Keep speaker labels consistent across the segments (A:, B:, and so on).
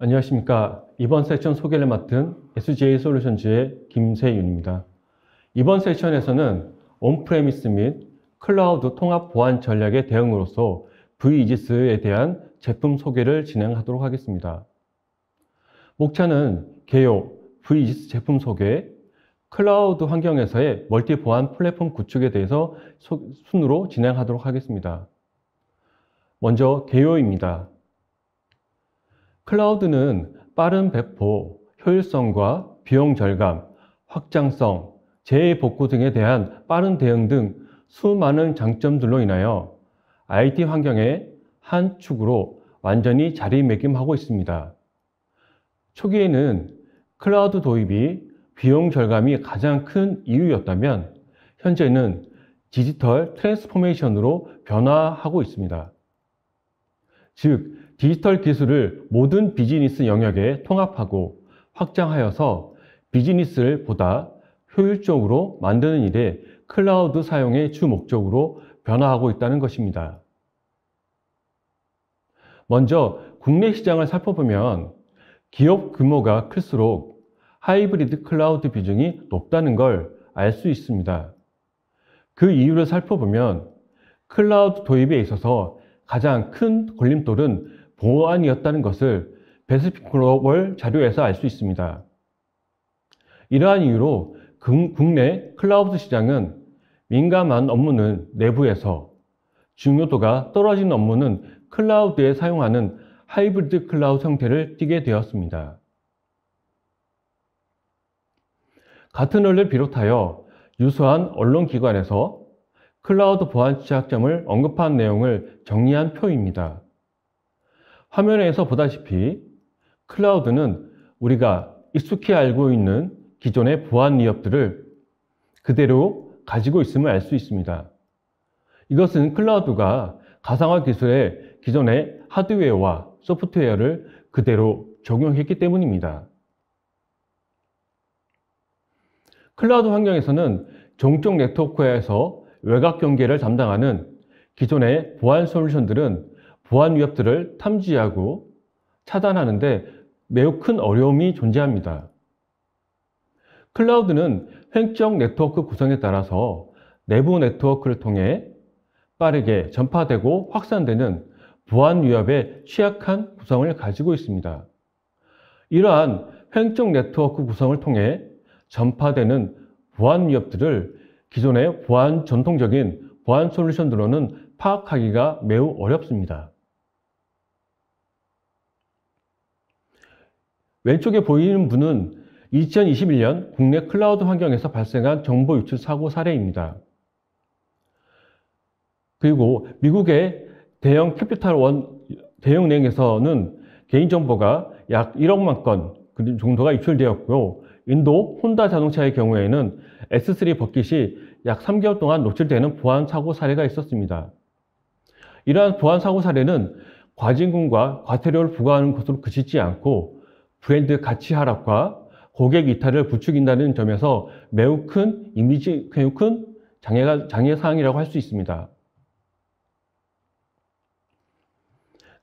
A: 안녕하십니까. 이번 세션 소개를 맡은 SJ 솔루션즈의 김세윤입니다. 이번 세션에서는 온프레미스 및 클라우드 통합 보안 전략의 대응으로서 V이지스에 대한 제품 소개를 진행하도록 하겠습니다. 목차는 개요, V이지스 제품 소개, 클라우드 환경에서의 멀티 보안 플랫폼 구축에 대해서 순으로 진행하도록 하겠습니다. 먼저 개요입니다. 클라우드는 빠른 배포, 효율성과 비용 절감, 확장성, 재복구 등에 대한 빠른 대응 등 수많은 장점들로 인하여 IT 환경의 한 축으로 완전히 자리매김하고 있습니다. 초기에는 클라우드 도입이 비용 절감이 가장 큰 이유였다면 현재는 디지털 트랜스포메이션으로 변화하고 있습니다. 즉, 디지털 기술을 모든 비즈니스 영역에 통합하고 확장하여서 비즈니스를 보다 효율적으로 만드는 일에 클라우드 사용의 주 목적으로 변화하고 있다는 것입니다. 먼저 국내 시장을 살펴보면 기업 규모가 클수록 하이브리드 클라우드 비중이 높다는 걸 알 수 있습니다. 그 이유를 살펴보면 클라우드 도입에 있어서 가장 큰 걸림돌은 보안이었다는 것을 베스픽 글로벌 자료에서 알 수 있습니다. 이러한 이유로 국내 클라우드 시장은 민감한 업무는 내부에서, 중요도가 떨어진 업무는 클라우드에 사용하는 하이브리드 클라우드 형태를 띠게 되었습니다. 같은 원리를 비롯하여 유수한 언론기관에서 클라우드 보안 취약점을 언급한 내용을 정리한 표입니다. 화면에서 보다시피 클라우드는 우리가 익숙히 알고 있는 기존의 보안 위협들을 그대로 가지고 있음을 알 수 있습니다. 이것은 클라우드가 가상화 기술의 기존의 하드웨어와 소프트웨어를 그대로 적용했기 때문입니다. 클라우드 환경에서는 종족 네트워크에서 외곽 경계를 담당하는 기존의 보안 솔루션들은 보안 위협들을 탐지하고 차단하는 데 매우 큰 어려움이 존재합니다. 클라우드는 횡적 네트워크 구성에 따라서 내부 네트워크를 통해 빠르게 전파되고 확산되는 보안 위협에 취약한 구성을 가지고 있습니다. 이러한 횡적 네트워크 구성을 통해 전파되는 보안 위협들을 기존의 전통적인 보안 솔루션들로는 파악하기가 매우 어렵습니다. 왼쪽에 보이는 분은 2021년 국내 클라우드 환경에서 발생한 정보 유출 사고 사례입니다. 그리고 미국의 대형 대형은행에서는 개인정보가 약 1억만 건 정도가 유출되었고요. 인도 혼다 자동차의 경우에는 S3 버킷이 약 3개월 동안 노출되는 보안 사고 사례가 있었습니다. 이러한 보안 사고 사례는 과징금과 과태료를 부과하는 것으로 그치지 않고 브랜드 가치 하락과 고객 이탈을 부추긴다는 점에서 매우 큰 장애 사항이라고 할 수 있습니다.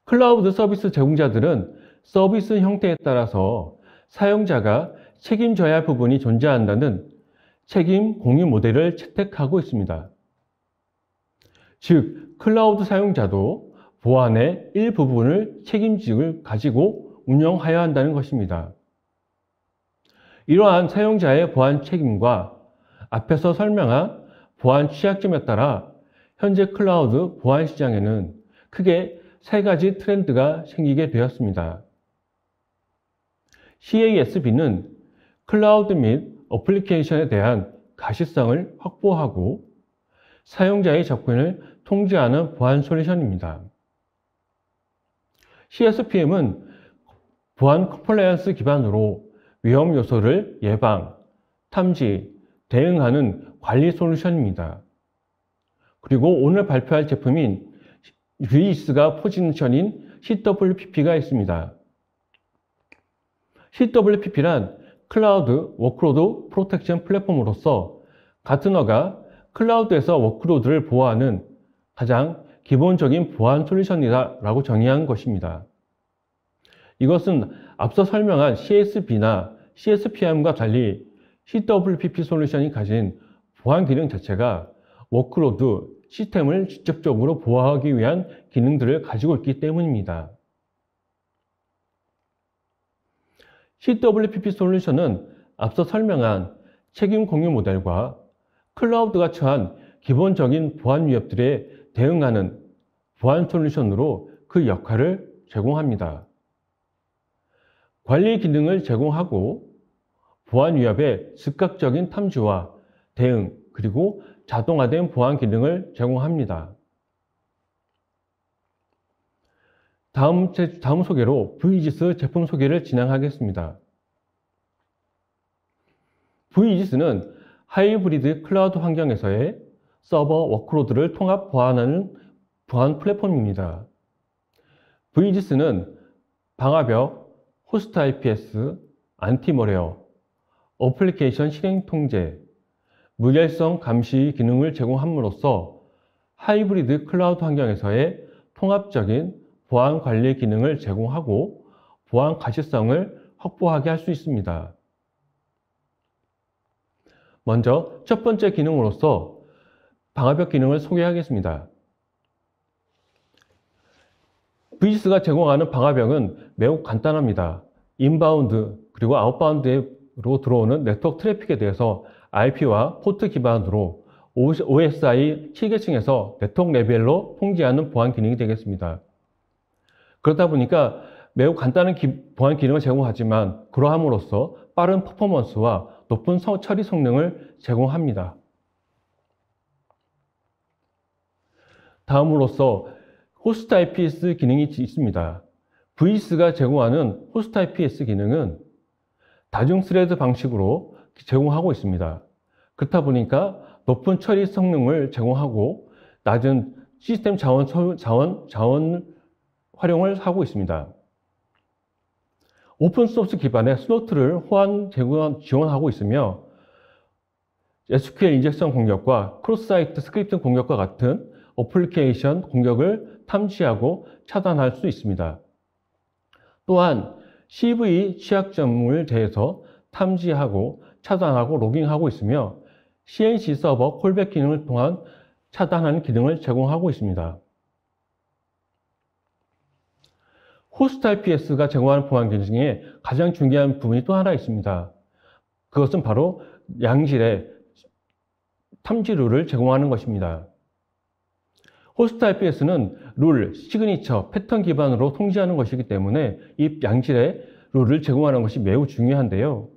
A: 클라우드 서비스 제공자들은 서비스 형태에 따라서 사용자가 책임져야 할 부분이 존재한다는 책임 공유 모델을 채택하고 있습니다. 즉, 클라우드 사용자도 보안의 일부분을 책임직을 가지고 운영하여야 한다는 것입니다. 이러한 사용자의 보안 책임과 앞에서 설명한 보안 취약점에 따라 현재 클라우드 보안 시장에는 크게 세 가지 트렌드가 생기게 되었습니다. CASB는 클라우드 및 어플리케이션에 대한 가시성을 확보하고 사용자의 접근을 통제하는 보안 솔루션입니다. CSPM은 보안 컴플라이언스 기반으로 위험 요소를 예방, 탐지, 대응하는 관리 솔루션입니다. 그리고 오늘 발표할 제품인 V이지스가 포지션인 CWPP가 있습니다. CWPP란 클라우드 워크로드 프로텍션 플랫폼으로서 가트너가 클라우드에서 워크로드를 보호하는 가장 기본적인 보안 솔루션이라고 정의한 것입니다. 이것은 앞서 설명한 CSB나 CSPM과 달리 CWPP 솔루션이 가진 보안 기능 자체가 워크로드, 시스템을 직접적으로 보호하기 위한 기능들을 가지고 있기 때문입니다. CWPP 솔루션은 앞서 설명한 책임 공유 모델과 클라우드가 처한 기본적인 보안 위협들에 대응하는 보안 솔루션으로 그 역할을 제공합니다. 관리 기능을 제공하고 보안 위협의 즉각적인 탐지와 대응, 그리고 자동화된 보안 기능을 제공합니다. 다음 소개로 VGIS 제품 소개를 진행하겠습니다. VGIS는 하이브리드 클라우드 환경에서의 서버 워크로드를 통합 보안하는 보안 플랫폼입니다. VGIS는 방화벽, 호스트 IPS, 안티머레어, 어플리케이션 실행 통제, 무결성 감시 기능을 제공함으로써 하이브리드 클라우드 환경에서의 통합적인 보안 관리 기능을 제공하고 보안 가시성을 확보하게 할 수 있습니다. 먼저 첫 번째 기능으로서 방화벽 기능을 소개하겠습니다. VGIS가 제공하는 방화벽은 매우 간단합니다. 인바운드 그리고 아웃바운드로 들어오는 네트워크 트래픽에 대해서 IP와 포트 기반으로 OSI 7계층에서 네트워크 레벨로 통제하는 보안 기능이 되겠습니다. 그러다 보니까 매우 간단한 보안 기능을 제공하지만 그러함으로써 빠른 퍼포먼스와 높은 처리 성능을 제공합니다. 다음으로서 호스트 IPS 기능이 있습니다. VGIS가 제공하는 호스트 IPS 기능은 다중 스레드 방식으로 제공하고 있습니다. 그렇다 보니까 높은 처리 성능을 제공하고 낮은 시스템 자원 활용을 하고 있습니다. 오픈소스 기반의 스노트를 호환 지원하고 있으며 SQL 인젝션 공격과 크로스사이트 스크립팅 공격과 같은 어플리케이션 공격을 탐지하고 차단할 수 있습니다. 또한 CV 취약점을 대해서 탐지하고 차단하고 로깅하고 있으며 CNC 서버 콜백 기능을 통한 차단하는 기능을 제공하고 있습니다. 호스트 IPS가 제공하는 보안 기능 중에 가장 중요한 부분이 또 하나 있습니다. 그것은 바로 양질의 탐지 룰을 제공하는 것입니다. 호스트 IPS는 룰, 시그니처, 패턴 기반으로 통제하는 것이기 때문에 이 양질의 룰을 제공하는 것이 매우 중요한데요.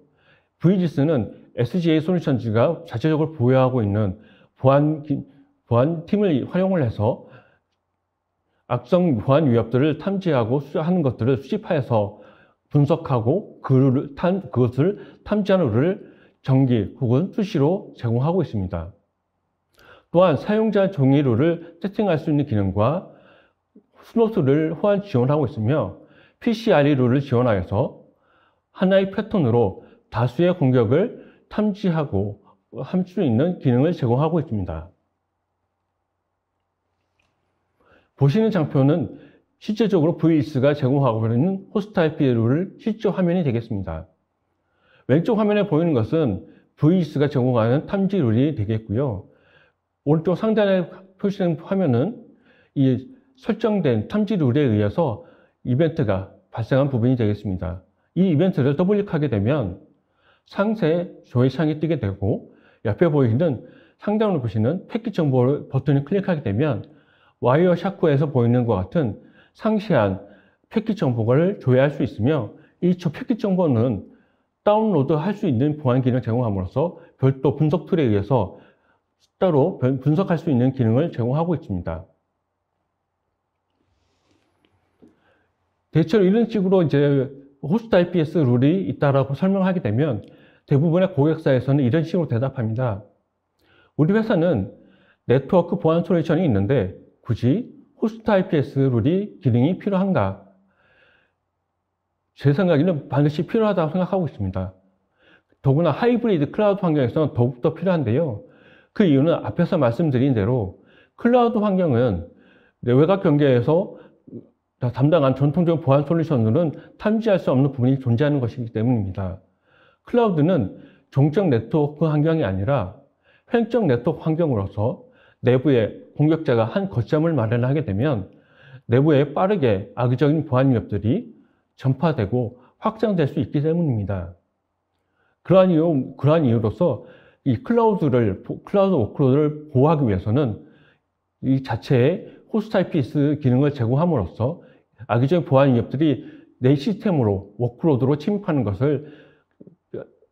A: VGIS는 SGA 솔루션즈가 자체적으로 보유하고 있는 보안 팀을 활용을 해서 악성 보안 위협들을 탐지하고 하는 것들을 수집하여서 분석하고 그것을 탐지하는 룰을 정기 혹은 수시로 제공하고 있습니다. 또한 사용자 종이 룰을 세팅할 수 있는 기능과 스노트를 호환 지원하고 있으며 PCRE 룰을 지원하여서 하나의 패턴으로 다수의 공격을 탐지하고 할 수 있는 기능을 제공하고 있습니다. 보시는 장표는 실제적으로 VGIS가 제공하고 있는 호스트 IP 룰을 실제 화면이 되겠습니다. 왼쪽 화면에 보이는 것은 VGIS가 제공하는 탐지 룰이 되겠고요. 오른쪽 상단에 표시된 화면은 이 설정된 탐지 룰에 의해서 이벤트가 발생한 부분이 되겠습니다. 이 이벤트를 더블클릭하게 되면 상세 조회창이 뜨게 되고 옆에 보이는 상단으로 보시는 패킷 정보 버튼을 클릭하게 되면 와이어샤크에서 보이는 것 같은 상세한 패킷 정보를 조회할 수 있으며 이 패킷 정보는 다운로드 할 수 있는 보안 기능을 제공함으로써 별도 분석 툴에 의해서 따로 분석할 수 있는 기능을 제공하고 있습니다. 대체로 이런 식으로 이제 호스트 IPS 룰이 있다라고 설명하게 되면 대부분의 고객사에서는 이런 식으로 대답합니다. 우리 회사는 네트워크 보안 솔루션이 있는데 굳이 호스트 IPS 룰이 기능이 필요한가? 제 생각에는 반드시 필요하다고 생각하고 있습니다. 더구나 하이브리드 클라우드 환경에서는 더욱더 필요한데요. 그 이유는 앞에서 말씀드린 대로 클라우드 환경은 외곽 경계에서 담당한 전통적인 보안 솔루션으로는 탐지할 수 없는 부분이 존재하는 것이기 때문입니다. 클라우드는 종적 네트워크 환경이 아니라 횡적 네트워크 환경으로서 내부에 공격자가 한 거점을 마련하게 되면 내부에 빠르게 악의적인 보안 위협들이 전파되고 확장될 수 있기 때문입니다. 그러한 이유로서 이 클라우드 워크로드를 보호하기 위해서는 이 자체의 호스트 IPS 기능을 제공함으로써 악의적인 보안 위협들이 내 시스템으로 워크로드로 침입하는 것을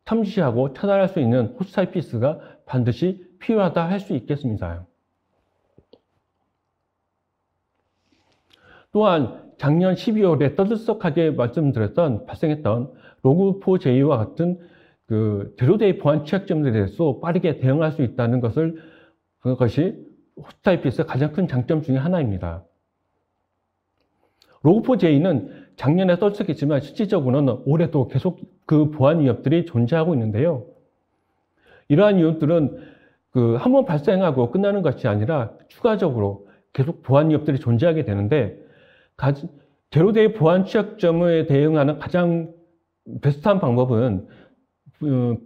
A: 탐지하고 차단할 수 있는 호스트 IPS가 반드시 필요하다 할 수 있겠습니다. 또한 작년 12월에 떠들썩하게 발생했던 로그4j와 같은 제로데이 보안 취약점들에 대해서 빠르게 대응할 수 있다는 그것이 호스트 IPS의 가장 큰 장점 중에 하나입니다. 로그4j는 작년에 떠들썩했지만 실질적으로는 올해도 계속 그 보안 위협들이 존재하고 있는데요. 이러한 위협들은 한 번 발생하고 끝나는 것이 아니라 추가적으로 계속 보안 위협들이 존재하게 되는데 제로데이 보안 취약점에 대응하는 가장 베스트한 방법은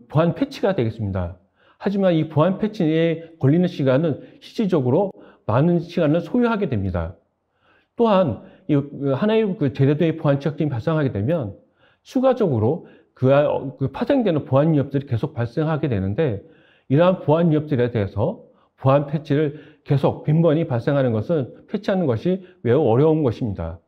A: 보안 패치가 되겠습니다. 하지만 이 보안 패치에 걸리는 시간은 실질적으로 많은 시간을 소요하게 됩니다. 또한 하나의 제로데이 보안 취약점이 발생하게 되면 추가적으로 파생되는 보안 위협들이 계속 발생하게 되는데 이러한 보안 위협들에 대해서 보안 패치를 계속 빈번히 발생하는 것은 패치하는 것이 매우 어려운 것입니다.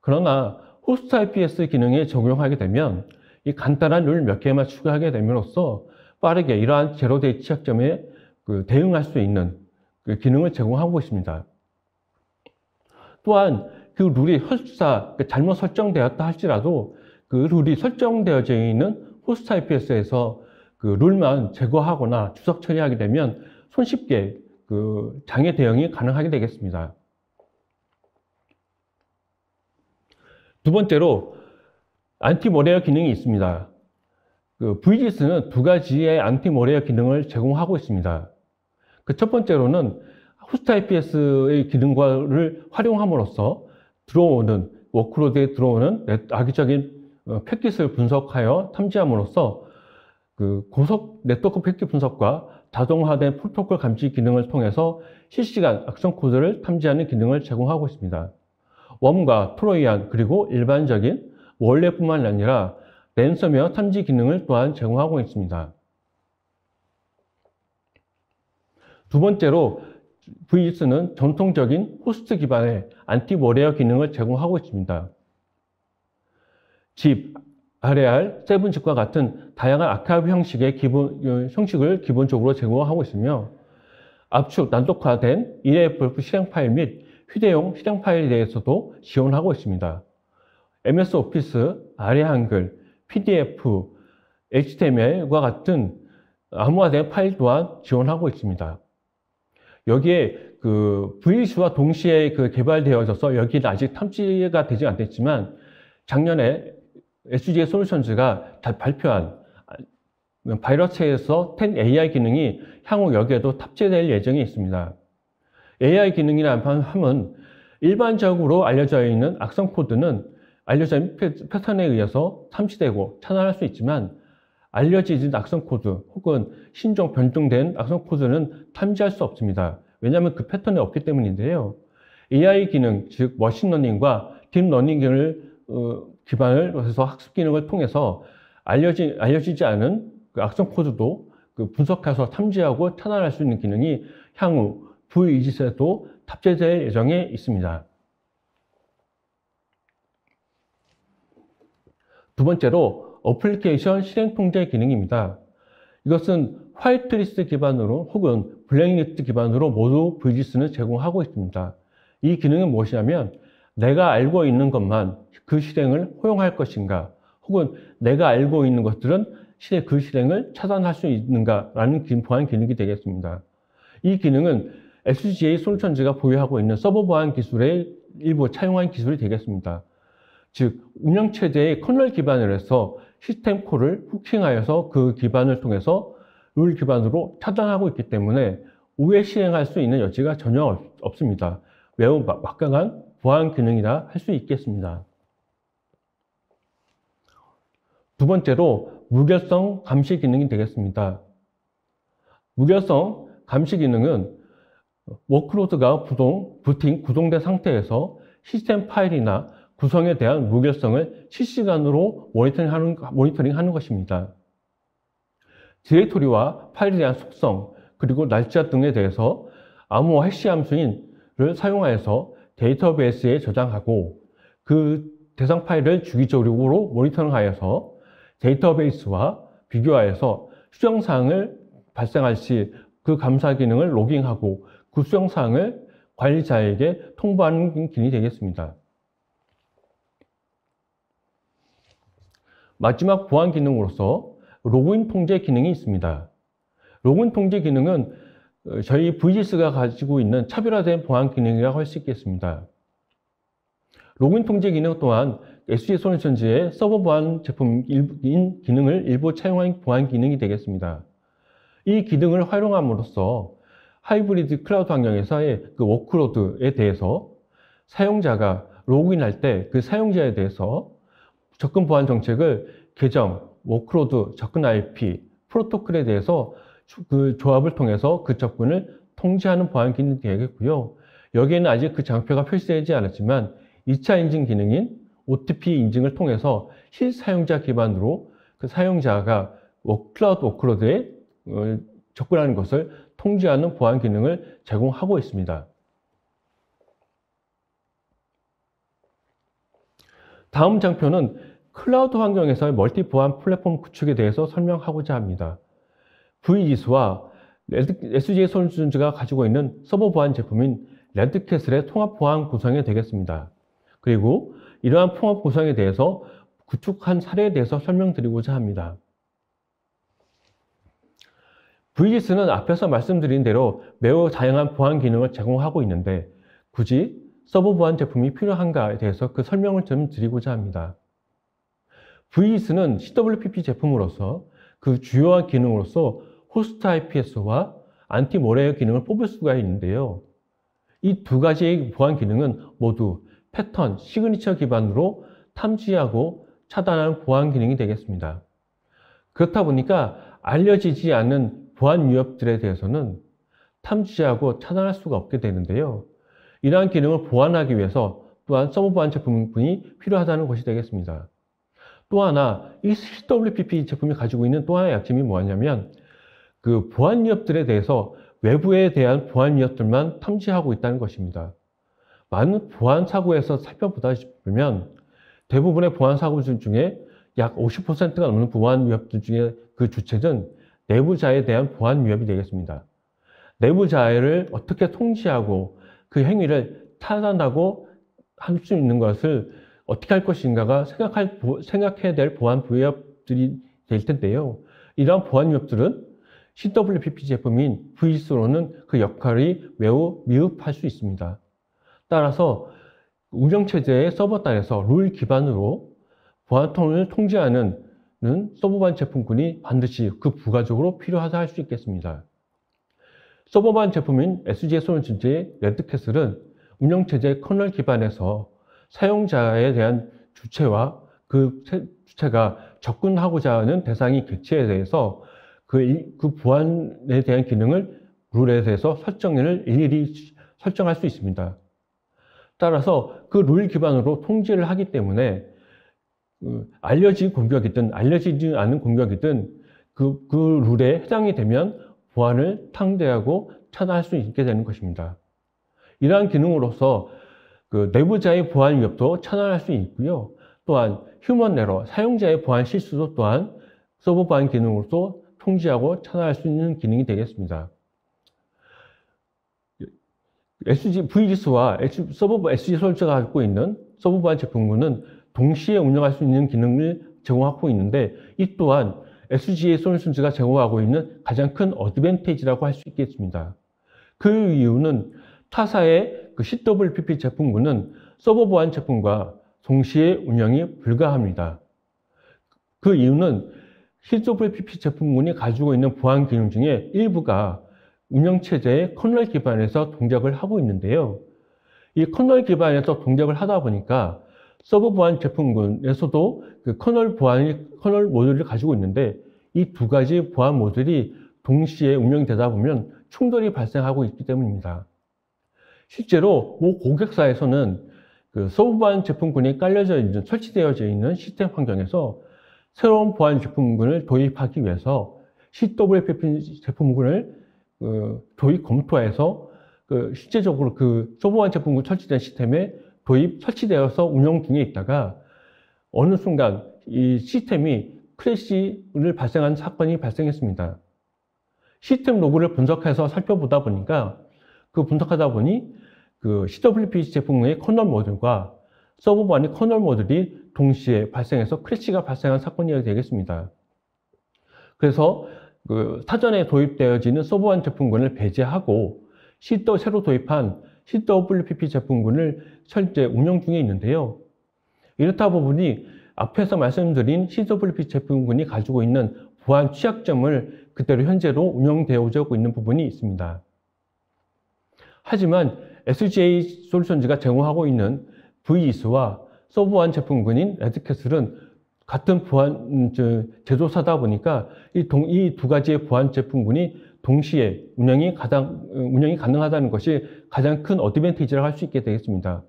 A: 그러나 호스트 IPS 기능에 적용하게 되면 이 간단한 룰 몇 개만 추가하게 됨으로써 빠르게 이러한 제로데이 취약점에 대응할 수 있는 기능을 제공하고 있습니다. 또한 그 룰이 설사 잘못 설정되었다 할지라도 그 룰이 설정되어져 있는 호스트 IPS에서 룰만 제거하거나 주석 처리하게 되면 손쉽게 장애 대응이 가능하게 되겠습니다. 두 번째로 안티모레어 기능이 있습니다. VGS는 두 가지의 안티모레어 기능을 제공하고 있습니다. 첫 번째로는 호스트 IPS의 기능을 활용함으로써 워크로드에 들어오는 악의적인 패킷을 분석하여 탐지함으로써 고속 네트워크 패킷 분석과 자동화된 프로토콜 감지 기능을 통해서 실시간 악성 코드를 탐지하는 기능을 제공하고 있습니다. 웜과 트로이안 그리고 일반적인 원래뿐만 아니라 랜섬웨어 탐지 기능을 또한 제공하고 있습니다. 두 번째로 VGS는 전통적인 호스트 기반의 안티모레어 기능을 제공하고 있습니다. zip, RAR, 7zip과 같은 다양한 아카이브 형식을 기본적으로 제공하고 있으며 압축, 난독화된 EFF 실행 파일 및 휴대용 실행 파일에 대해서도 지원하고 있습니다. MS 오피스, 아래 한글, PDF, HTML과 같은 암호화된 파일 또한 지원하고 있습니다. 여기에 VGS와 동시에 개발되어져서 여기는 아직 탐지가 되지 않았지만 작년에 SGA 솔루션즈가 발표한 바이러스에서 10 AI 기능이 향후 여기에도 탑재될 예정이 있습니다. AI 기능이라 함은 일반적으로 알려져 있는 악성 코드는 알려진 패턴에 의해서 탐지되고 차단할 수 있지만 알려진 악성 코드 혹은 신종 변종된 악성 코드는 탐지할 수 없습니다. 왜냐하면 그 패턴이 없기 때문인데요. AI 기능, 즉 머신러닝과 딥러닝을 기반을 해서 학습 기능을 통해서 알려지지 않은 악성 코드도 분석해서 탐지하고 차단할 수 있는 기능이 향후 VGS에도 탑재될 예정에 있습니다. 두 번째로 어플리케이션 실행 통제 기능입니다. 이것은 화이트리스트 기반으로 혹은 블랙리스트 기반으로 모두 VGS는 제공하고 있습니다. 이 기능은 무엇이냐면 내가 알고 있는 것만 그 실행을 허용할 것인가 혹은 내가 알고 있는 것들은 그 실행을 차단할 수 있는가라는 보안 기능이 되겠습니다. 이 기능은 SGA 솔루션즈가 보유하고 있는 서버 보안 기술의 일부 차용한 기술이 되겠습니다. 즉 운영체제의 커널 기반으로 해서 시스템 콜을 후킹하여서 그 기반을 통해서 룰 기반으로 차단하고 있기 때문에 우회 실행할 수 있는 여지가 전혀 없습니다. 매우 막강한 보안 기능이라 할 수 있겠습니다. 두 번째로 무결성 감시 기능이 되겠습니다. 무결성 감시 기능은 워크로드가 구동된 상태에서 시스템 파일이나 구성에 대한 무결성을 실시간으로 모니터링하는 것입니다. 디렉토리와 파일에 대한 속성, 그리고 날짜 등에 대해서 암호화 해시 함수를 사용하여서 데이터베이스에 저장하고 그 대상 파일을 주기적으로 모니터링하여서 데이터베이스와 비교하여서 수정사항을 발생할 시 그 감사 기능을 로깅하고 그 수정사항을 관리자에게 통보하는 기능이 되겠습니다. 마지막 보안 기능으로서 로그인 통제 기능이 있습니다. 로그인 통제 기능은 저희 VGS가 가지고 있는 차별화된 보안 기능이라고 할 수 있겠습니다. 로그인 통제 기능 또한 SGsolutions의 서버 보안 제품인 기능을 일부 차용한 보안 기능이 되겠습니다. 이 기능을 활용함으로써 하이브리드 클라우드 환경에서의 그 워크로드에 대해서 사용자가 로그인할 때 그 사용자에 대해서 접근 보안 정책을 계정, 워크로드, 접근 IP, 프로토콜에 대해서 그 조합을 통해서 그 접근을 통제하는 보안 기능이 되겠고요. 여기에는 아직 그 장표가 표시되지 않았지만 2차 인증 기능인 OTP 인증을 통해서 실사용자 기반으로 그 사용자가 클라우드 워크로드에 접근하는 것을 통제하는 보안 기능을 제공하고 있습니다. 다음 장표는 클라우드 환경에서의 멀티 보안 플랫폼 구축에 대해서 설명하고자 합니다. VGS와 SGsolutions가 가지고 있는 서버 보안 제품인 레드캐슬의 통합 보안 구성이 되겠습니다. 그리고 이러한 통합 구성에 대해서 구축한 사례에 대해서 설명드리고자 합니다. VGS는 앞에서 말씀드린 대로 매우 다양한 보안 기능을 제공하고 있는데 굳이 서버 보안 제품이 필요한가에 대해서 그 설명을 좀 드리고자 합니다. VGS는 CWPP 제품으로서 그 주요한 기능으로서 호스트 IPS와 안티모레어 기능을 뽑을 수가 있는데요. 이 두 가지의 보안 기능은 모두 패턴, 시그니처 기반으로 탐지하고 차단하는 보안 기능이 되겠습니다. 그렇다 보니까 알려지지 않는 보안 위협들에 대해서는 탐지하고 차단할 수가 없게 되는데요. 이러한 기능을 보완하기 위해서 또한 서버 보안 제품이 필요하다는 것이 되겠습니다. 또 하나, 이 CWPP 제품이 가지고 있는 또 하나의 약점이 뭐냐면 그 보안 위협들에 대해서 외부에 대한 보안 위협들만 탐지하고 있다는 것입니다. 많은 보안 사고에서 살펴보다 보면 대부분의 보안 사고들 중에 약 50%가 넘는 보안 위협들 중에 그 주체는 내부자에 대한 보안 위협이 되겠습니다. 내부자를 어떻게 통제하고 그 행위를 차단하고 할 수 있는 것을 어떻게 할 것인가가 생각해야 될 보안 위협들이 될 텐데요. 이러한 보안 위협들은 CWPP 제품인 VGS로는 그 역할이 매우 미흡할 수 있습니다. 따라서 운영체제의 서버 단에서 룰 기반으로 보안통을 통제하는 서버 보안 제품군이 반드시 그 부가적으로 필요하다 할 수 있겠습니다. 서버 보안 제품인 SGsolutions의 레드캐슬은 운영체제 커널 기반에서 사용자에 대한 주체와 그 주체가 접근하고자 하는 대상이 객체에 대해서 그 보안에 대한 기능을 룰에 대해서 설정을 일일이 설정할 수 있습니다. 따라서 그 룰 기반으로 통제를 하기 때문에 알려진 공격이든 알려지지 않은 공격이든 그 룰에 해당이 되면 보안을 탕제하고 차단할 수 있게 되는 것입니다. 이러한 기능으로서 그 내부자의 보안 위협도 차단할 수 있고요. 또한 휴먼 에러, 사용자의 보안 실수도 또한 서버 보안 기능으로서 통제하고 차단할 수 있는 기능이 되겠습니다. VGS와 SGsolutions가 갖고 있는 서버 보안 제품군은 동시에 운영할 수 있는 기능을 제공하고 있는데 이 또한 SGsolutions가 제공하고 있는 가장 큰 어드밴티지라고 할 수 있겠습니다. 그 이유는 타사의 그 CWPP 제품군은 서버 보안 제품과 동시에 운영이 불가합니다. 그 이유는 CWPP 제품군이 가지고 있는 보안 기능 중에 일부가 운영체제의 커널 기반에서 동작을 하고 있는데요. 이 커널 기반에서 동작을 하다 보니까 서버 보안 제품군에서도 그 커널 모듈을 가지고 있는데 이 두 가지 보안 모듈이 동시에 운영되다 보면 충돌이 발생하고 있기 때문입니다. 실제로 모 고객사에서는 그 서버 보안 제품군이 설치되어져 있는 시스템 환경에서 새로운 보안 제품군을 도입하기 위해서 CWPP 제품군을 도입 검토해서 실제적으로 그 서버 보안 제품군 설치된 시스템에 설치되어서 운영 중에 있다가 어느 순간 이 시스템이 크래시를 발생한 사건이 발생했습니다. 시스템 로그를 분석해서 살펴보다 보니까 분석하다 보니 그 CWP 제품의 커널 모듈과 서버 보안의 커널 모듈이 동시에 발생해서 크래시가 발생한 사건이 되겠습니다. 그래서 사전에 도입되어지는 서버 보안 제품군을 배제하고 새로 도입한 CWPP 제품군을 현재 운영 중에 있는데요. 이렇다 보니 앞에서 말씀드린 CWPP 제품군이 가지고 있는 보안 취약점을 그대로 현재로 운영되어져 있는 부분이 있습니다. 하지만 SGA 솔루션즈가 제공하고 있는 VEAS와 서버 보안 제품군인 레드캐슬은 같은 보안 제조사다 보니까 이 두 가지의 보안 제품군이 동시에 운영이 가능하다는 것이 가장 큰 어드밴티지라고 할 수 있게 되겠습니다.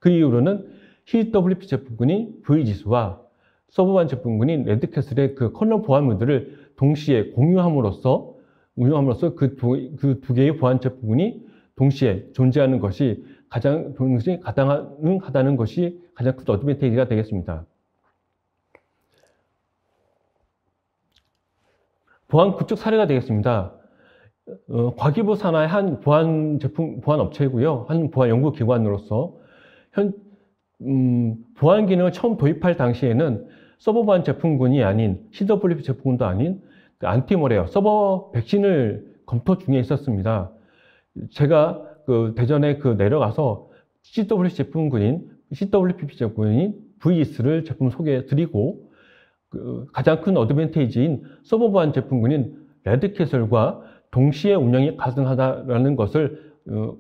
A: 그 이유로는 CWP 제품군인 VEAS와 서버 보안 제품군인 레드캐슬의 그 커널 보안모듈을 동시에 공유함으로써 그 두 개의 보안 제품군이 동시에 존재하는 것이 가능하다는 것이 가장 큰 어드밴티지가 되겠습니다. 보안 구축 사례가 되겠습니다. 과기부 산하의 한 보안 업체이고요. 한 보안 연구기관으로서 보안 기능을 처음 도입할 당시에는 서버 보안 제품군이 아닌 CWP 제품군도 아닌 안티모레어 서버 백신을 검토 중에 있었습니다. 제가 대전에 내려가서 CWP 제품군인 VEAS를 제품 소개해 드리고 가장 큰 어드밴티지인 서버 보안 제품군인 레드캐슬과 동시에 운영이 가능하다는 것을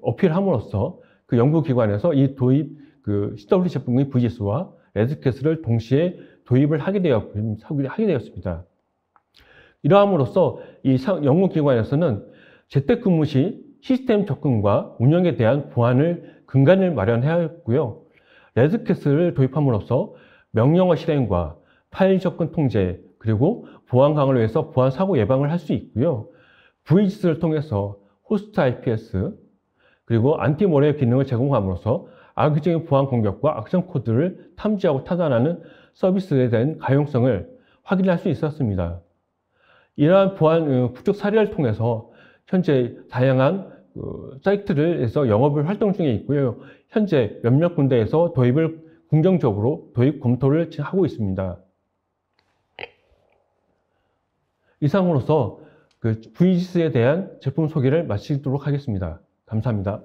A: 어필함으로써 그 연구기관에서 이 CWP 제품군인 VEAS와 레드캐슬을 동시에 도입을 하게 되었습니다. 이러함으로써 이 연구기관에서는 재택근무 시 시스템 접근과 운영에 대한 근간을 마련해야 했고요. 레드캐슬을 도입함으로써 명령어 실행과 파일 접근 통제, 그리고 보안 강화를 위해서 보안 사고 예방을 할 수 있고요. VEAS를 통해서 호스트 IPS, 그리고 안티모레어 기능을 제공함으로써 악의적인 보안 공격과 악성 코드를 탐지하고 차단하는 서비스에 대한 가용성을 확인할 수 있었습니다. 이러한 보안 구축 사례를 통해서 현재 다양한 사이트에서 영업을 활동 중에 있고요. 현재 몇몇 군데에서 긍정적으로 도입 검토를 하고 있습니다. 이상으로서 VEAS에 대한 제품 소개를 마치도록 하겠습니다. 감사합니다.